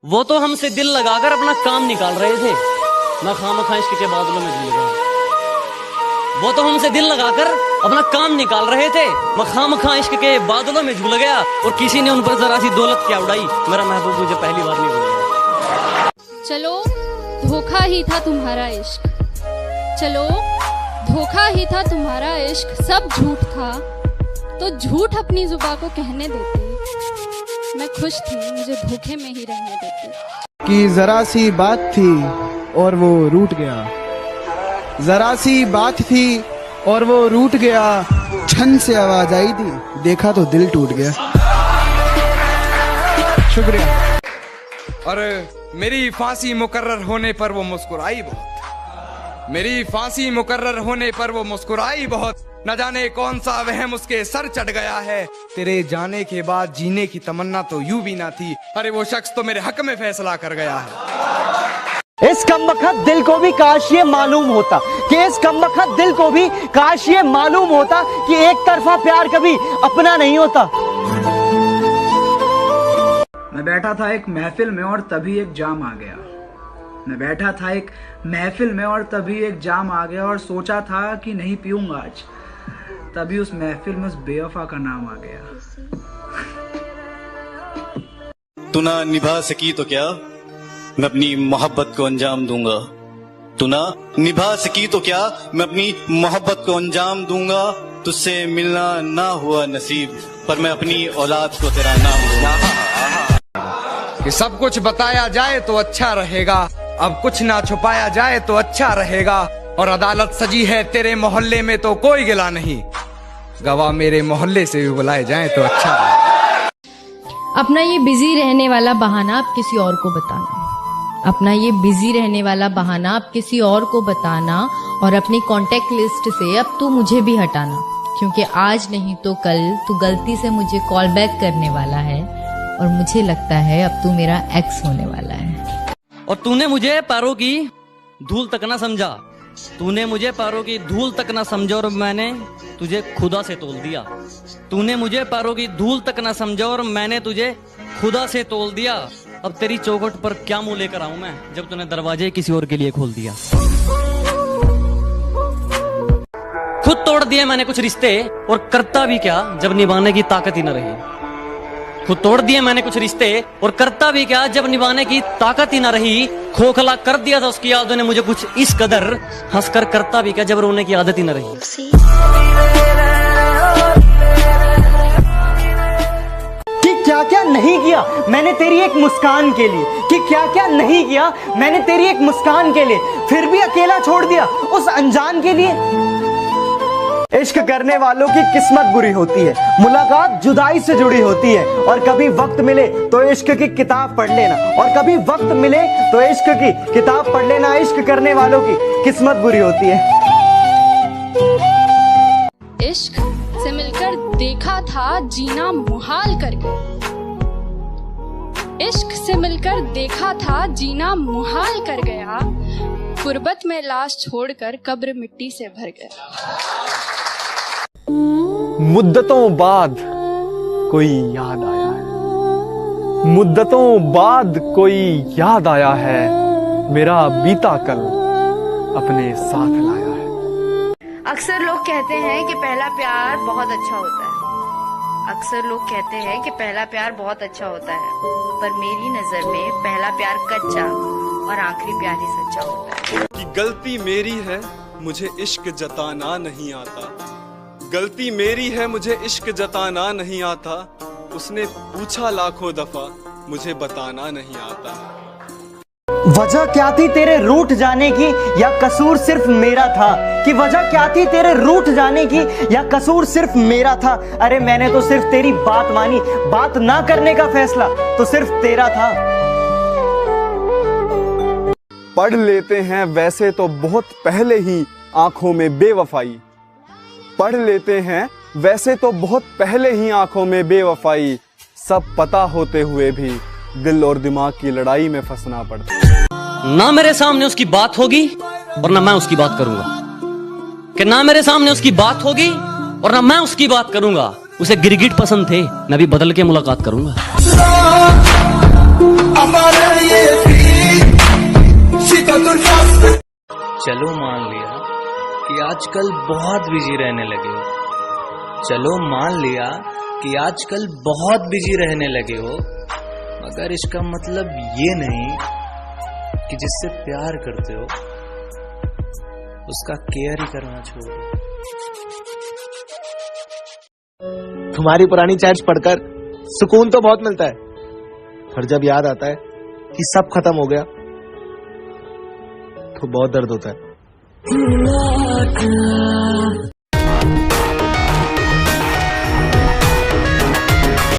वो तो हमसे दिल लगाकर अपना काम निकाल रहे थे, मैं खामखा इश्क के बादलों में झूल गया। वो तो हमसे दिल लगाकर अपना काम निकाल रहे थे, मैं खामखा इश्क के बादलों में झूल गया। और किसी ने उन पर जरा सी दौलत क्या उड़ाई, मेरा महबूब मुझे पहली बार नहीं भूलेगा। चलो धोखा ही था तुम्हारा इश्क, चलो धोखा ही था तुम्हारा इश्क, सब झूठ था तो झूठ अपनी जुबान को कहने देते। मैं खुश थी, मुझे धोखे में ही रहने देते। कि जरा सी बात थी और वो रूठ गया, जरा सी बात थी और वो रूठ गया। छन से आवाज आई थी, देखा तो दिल टूट गया। शुक्रिया। और मेरी फांसी मुकर्रर होने पर वो मुस्कुराई बहुत, मेरी फांसी मुकर्रर होने पर वो मुस्कुराई बहुत। न जाने कौन सा वहम उसके सर चढ़ गया है, तेरे जाने के बाद जीने की तमन्ना तो यूं भी ना थी। अरे वो शख्स तो मेरे हक में फैसला कर गया है। इस कमबख्त दिल को भी काश ये मालूम होता कि इस कमबख्त दिल को भी काश ये मालूम होता कि एक तरफा प्यार कभी अपना नहीं होता। मैं बैठा था एक महफिल में और तभी एक जाम आ गया, मैं बैठा था एक महफिल में और तभी एक जाम आ गया। और सोचा था कि नहीं पीऊंगा आज, तभी उस महफिल में उस बेवफा का नाम आ गया। तू ना निभा सकी तो क्या, मैं अपनी मोहब्बत को अंजाम दूंगा। तू ना निभा सकी तो क्या, मैं अपनी मोहब्बत को अंजाम दूंगा। तुझसे मिलना ना हुआ नसीब, पर मैं अपनी औलाद को तेरा नाम दूंगा। कि सब कुछ बताया जाए तो अच्छा रहेगा, अब कुछ ना छुपाया जाए तो अच्छा रहेगा। और अदालत सजी है तेरे मोहल्ले में तो कोई गिला नहीं, गवाह मेरे मोहल्ले से भी बुलाए जाए तो अच्छा रहेगा। अपना ये बिजी रहने वाला बहाना आप किसी और को बताना, अपना ये बिजी रहने वाला बहाना आप किसी और को बताना। और अपनी कांटेक्ट लिस्ट से अब तू मुझे भी हटाना, क्योंकि आज नहीं तो कल तू गलती से मुझे कॉल बैक करने वाला है और मुझे लगता है अब तू मेरा एक्स होने वाला है। और तूने मुझे पैरों की धूल तक ना समझा, तूने मुझे पैरों की धूल तक ना समझा और मैंने तुझे खुदा से तोल दिया। तूने मुझे पैरों की धूल तक ना समझा और मैंने तुझे खुदा से तोल दिया। अब तेरी चौखट पर क्या मुंह लेकर आऊं मैं, जब तूने दरवाजे किसी और के लिए खोल दिया। खुद तोड़ दिए मैंने कुछ रिश्ते और करता भी क्या जब निभाने की ताकत ही न रही। खुद तोड़ दिए मैंने कुछ रिश्ते और करता भी क्या जब निभाने की ताकत ही ना रही। खोखला कर दिया था उसकी यादों ने मुझे कुछ इस कदर, हंसकर करता भी क्या जब रोने की आदत ही ना रही। कि क्या क्या नहीं किया मैंने तेरी एक मुस्कान के लिए, कि क्या क्या नहीं किया मैंने तेरी एक मुस्कान के लिए, फिर भी अकेला छोड़ दिया उस अनजान के लिए। इश्क करने वालों की किस्मत बुरी होती है, मुलाकात जुदाई से जुड़ी होती है। और कभी वक्त मिले तो इश्क की किताब पढ़ लेना, और कभी वक्त मिले तो इश्क की किताब पढ़ लेना। इश्क करने वालों की किस्मत बुरी होती है। इश्क से मिलकर देखा था जीना मुहाल कर गया, इश्क से मिलकर देखा था जीना मुहाल कर गया। गुर्बत में लाश छोड़कर कब्र मिट्टी से भर गया। मुद्दतों बाद कोई याद आया है, मुद्दतों बाद कोई याद आया है, मेरा बीता कल अपने साथ लाया है। अक्सर लोग कहते हैं कि पहला प्यार बहुत अच्छा होता है, अक्सर लोग कहते हैं कि पहला प्यार बहुत अच्छा होता है, पर मेरी नजर में पहला प्यार कच्चा और आखिरी प्यार ही सच्चा होता है। कि गलती मेरी है, मुझे इश्क जताना नहीं आता, गलती मेरी है, मुझे इश्क जताना नहीं आता। उसने पूछा लाखों दफा, मुझे बताना नहीं आता। वजह क्या थी तेरे रूठ जाने की, या कसूर सिर्फ मेरा था? कि वजह क्या थी तेरे रूठ जाने की, या कसूर सिर्फ मेरा था? अरे मैंने तो सिर्फ तेरी बात मानी, बात ना करने का फैसला तो सिर्फ तेरा था। पढ़ लेते हैं वैसे तो बहुत पहले ही आंखों में बेवफाई, पढ़ लेते हैं वैसे तो बहुत पहले ही आंखों में बेवफाई। सब पता होते हुए भी दिल और दिमाग की लड़ाई में फंसना पड़ता। ना मेरे सामने उसकी बात होगी और ना मैं उसकी बात करूंगा, कि ना मेरे सामने उसकी बात होगी और ना मैं उसकी बात करूंगा। उसे गिरगिट पसंद थे, मैं भी बदल के मुलाकात करूंगा। चलो मान लिया कि आजकल बहुत बिजी रहने लगे हो। चलो मान लिया कि आजकल बहुत बिजी रहने लगे हो, मगर इसका मतलब ये नहीं कि जिससे प्यार करते हो उसका केयर ही करना छोड़ दो। तुम्हारी पुरानी चैट्स पढ़कर सुकून तो बहुत मिलता है, पर जब याद आता है कि सब खत्म हो गया तो बहुत दर्द होता है।